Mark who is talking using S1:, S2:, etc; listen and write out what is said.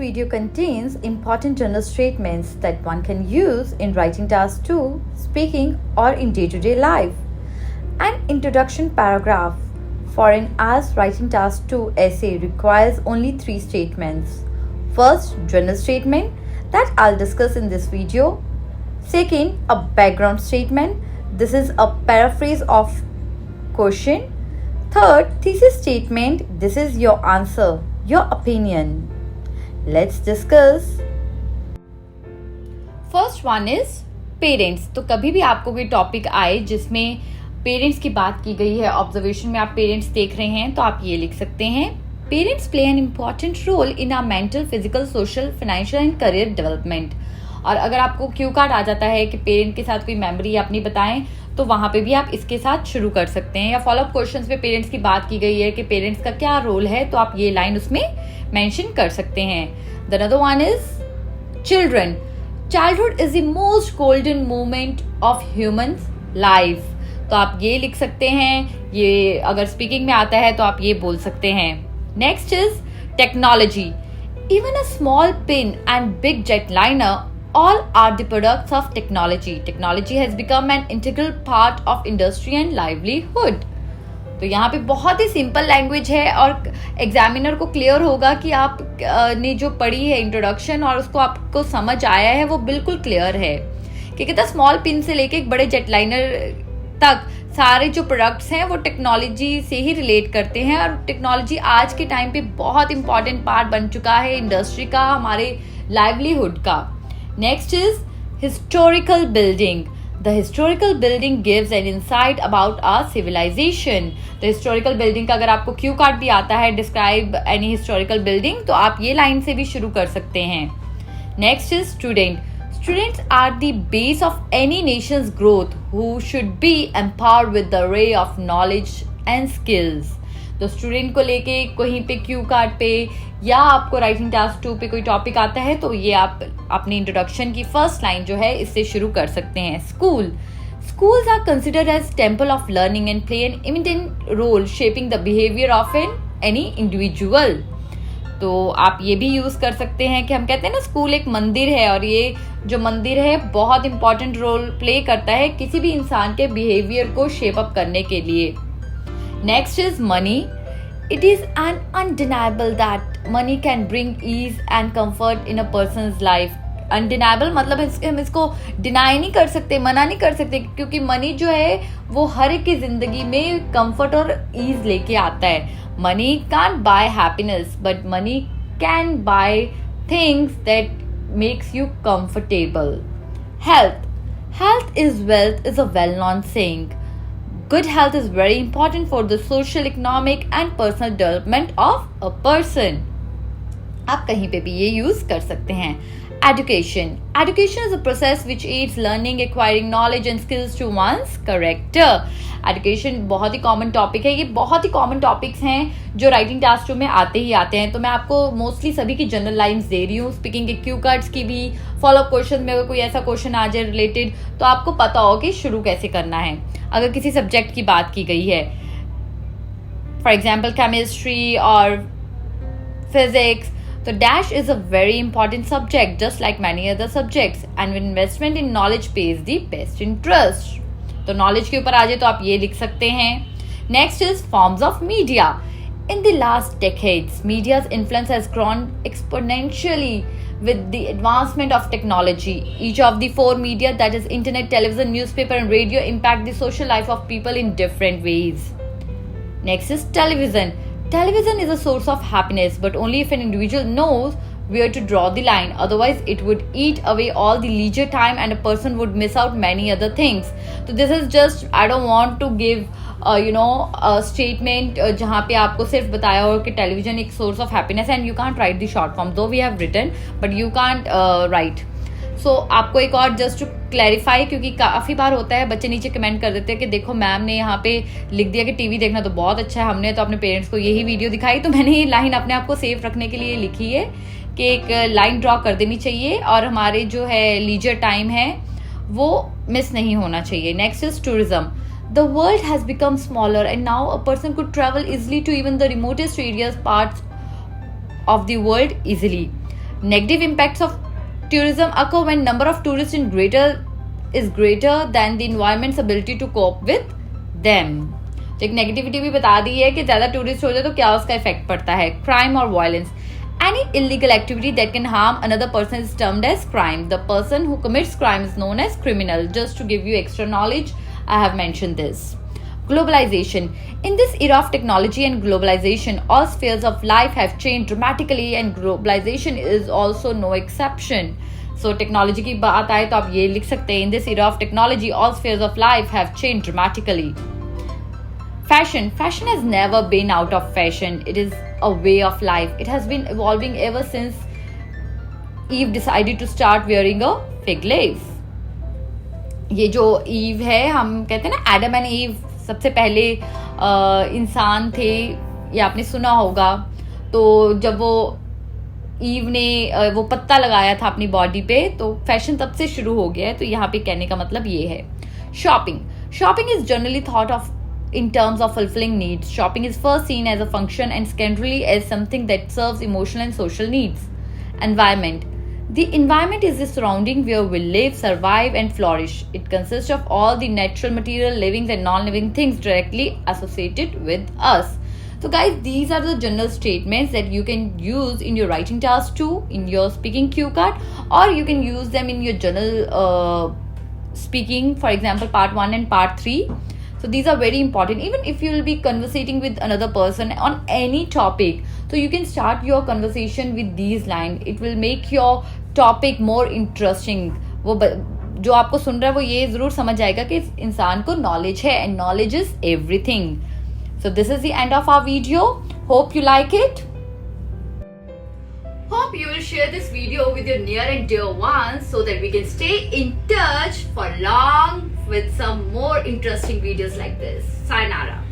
S1: video contains important general statements that one can use in writing task 2, speaking, or in day-to-day life. An introduction paragraph for an as writing task 2 essay requires only 3 statements. First, general statement that I'll discuss in this video. Second, a background statement. This is a paraphrase of question. Third, thesis statement. This is your answer, your opinion. Let's discuss.
S2: First one is parents. तो कभी भी आपको कोई topic आए जिसमें parents की बात की गई है, ऑब्जर्वेशन में आप पेरेंट्स देख रहे हैं, तो आप ये लिख सकते हैं, parents play an important role in our mental, physical, social, financial and career development. और अगर आपको क्यू कार्ड आ जाता है कि पेरेंट के साथ कोई मेमोरी अपनी बताएं, तो वहां पे भी आप इसके साथ शुरू कर सकते हैं. या फॉलोअप क्वेश्चंस पे पेरेंट्स की बात की गई है कि पेरेंट्स का क्या रोल है, तो आप ये लाइन उसमें मेंशन कर सकते हैं. The another one is children. Childhood is the most golden moment of humans life. तो आप ये लिख सकते हैं. ये अगर स्पीकिंग में आता है तो आप ये बोल सकते हैं. Next is technology. Even a small pin and big jetliner all are the products of technology. Technology has become an integral part of industry and livelihood. तो यहाँ पे बहुत ही सिंपल लैंग्वेज है और एग्जामिनर को क्लियर होगा कि आप ने जो पढ़ी है इंट्रोडक्शन और उसको आपको समझ आया है वो बिल्कुल क्लियर है. क्योंकि तो स्मॉल पिन से लेके एक बड़े जेटलाइनर तक सारे जो प्रोडक्ट्स हैं वो टेक्नोलॉजी से ही रिलेट करते हैं. और टेक्नोलॉजी आज के टाइम पे बहुत इंपॉर्टेंट पार्ट बन चुका है इंडस्ट्री का, हमारे लाइवलीहुड का. Next is historical building. The historical building gives an insight about our civilization. The historical building का अगर आपको क्यू कार्ड भी आता है, describe any historical building, तो आप ये लाइन से भी शुरू कर सकते हैं. Next is student. Students are the base of any nation's growth who should be empowered with the array of knowledge and skills. तो स्टूडेंट को लेके कहीं पे क्यू कार्ड पे या आपको राइटिंग टास्क 2 पे कोई टॉपिक आता है तो ये आप अपनी इंट्रोडक्शन की फर्स्ट लाइन जो है इससे शुरू कर सकते हैं. School. Schools are considered as temple of learning and play an immense role shaping the behavior of any individual. तो आप ये भी यूज कर सकते हैं कि हम कहते हैं ना स्कूल एक मंदिर है और ये जो मंदिर है बहुत इंपॉर्टेंट रोल प्ले करता है किसी भी इंसान के बिहेवियर को शेप अप करने के लिए. Next is money. It is an undeniable that money can bring ease and comfort in a person's life. Undeniable मतलब हम इसको डिनाई नहीं कर सकते, मना नहीं कर सकते, क्योंकि मनी जो है वो हर एक की जिंदगी में कंफर्ट और ईज लेके आता है. Money can't buy happiness, but money can buy things that makes you comfortable. Health. Health is wealth is a well-known saying. Good health is very important for the social, economic and personal development of a person. आप कहीं पे भी ये use कर सकते हैं. Education. Education is a process which aids learning, acquiring knowledge and skills to one's character. Education बहुत ही common topic है. ये बहुत ही कॉमन टॉपिक्स हैं जो राइटिंग टास्क 2 में आते ही आते हैं. तो मैं आपको मोस्टली सभी की जनरल लाइंस दे रही हूँ. स्पीकिंग के क्यू कार्ड्स की भी, फॉलोअप क्वेश्चन में अगर कोई ऐसा क्वेश्चन आ जाए रिलेटेड तो आपको पता हो कि शुरू कैसे करना है. अगर किसी सब्जेक्ट की बात की गई है, फॉर एग्जाम्पल केमिस्ट्री और फिजिक्स, तो dash is a very important subject just like many other subjects and investment in knowledge page the best interest. तो नॉलेज के ऊपर आ जाए तो आप ये लिख सकते हैं. Next is forms of media. In the last decades, media's influence has grown exponentially with the advancement of technology. Each of the 4 media, that is internet, television, newspaper and radio, impact the social life of people in different ways. Next is television. Television is a source of happiness, but only if an individual knows where to draw the line. Otherwise, it would eat away all the leisure time and a person would miss out many other things. So this is just, I don't want to give statement जहाँ पे आपको सिर्फ बताया हो कि television एक source of happiness and you can't write the short form, though we have written but you can't write. So आपको एक और जस्ट टू क्लैरिफाई, क्योंकि काफ़ी बार होता है बच्चे नीचे कमेंट कर देते हैं कि देखो मैम ने यहाँ पे लिख दिया कि टीवी देखना तो बहुत अच्छा है, हमने तो अपने पेरेंट्स को यही वीडियो दिखाई, तो मैंने ये लाइन अपने आप को सेफ रखने के लिए लिखी है कि एक लाइन ड्रॉ कर देनी चाहिए और हमारे जो है लीजर टाइम है वो मिस नहीं होना चाहिए. Next is tourism. The world has become smaller and now a person could travel easily to even the remotest areas parts of the world easily. Negative impacts of tourism occur when number of tourists is greater than the environment's ability to cope with them. तो एक negativity भी बता दी है कि ज़्यादा tourist हो जाए तो क्या उसका इफेक्ट पड़ता है. क्राइम और violence. Any illegal activity that can harm another person is termed as crime. The person who commits crime is known as criminal. Just to give you extra knowledge, I have mentioned this. Globalization. In this era of technology and globalization, all spheres of life have changed dramatically and globalization is also no exception. So technology की बात आए तो आप ये लिख सकते हैं, in this era of technology, all spheres of life have changed dramatically. Fashion. Fashion has never been out of fashion. It is a way of life. It has been evolving ever since Eve decided to start wearing a fig leaf. ये जो ewe है, हम कहते हैं ना Adam and ewe सबसे पहले इंसान थे, ये आपने सुना होगा. तो जब वो ईव ने वो पत्ता लगाया था अपनी बॉडी पे, तो फैशन तब से शुरू हो गया है. तो यहाँ पे कहने का मतलब ये है. Shopping. Shopping is generally thought of in terms of fulfilling needs. Shopping is first seen as a function and secondarily as something that serves emotional and social needs. Environment. The environment is the surrounding where we live, survive and flourish. It consists of all the natural material, living and non-living things directly associated with us. So guys, these are the general statements that you can use in your writing task 2, in your speaking cue card, or you can use them in your journal speaking, for example part 1 and part 3. So these are very important. Even if you will be conversating with another person on any topic, so you can start your conversation with these lines. It will make your topic more interesting. वो जो आपको सुन रहा है वो ये जरूर समझ जाएगा कि इस इंसान को knowledge है, and knowledge is everything. So this is the end of our video. Hope you like it. Hope you will share this video with your near and dear ones so that we can stay in touch for long with some more interesting videos like this. Sayonara.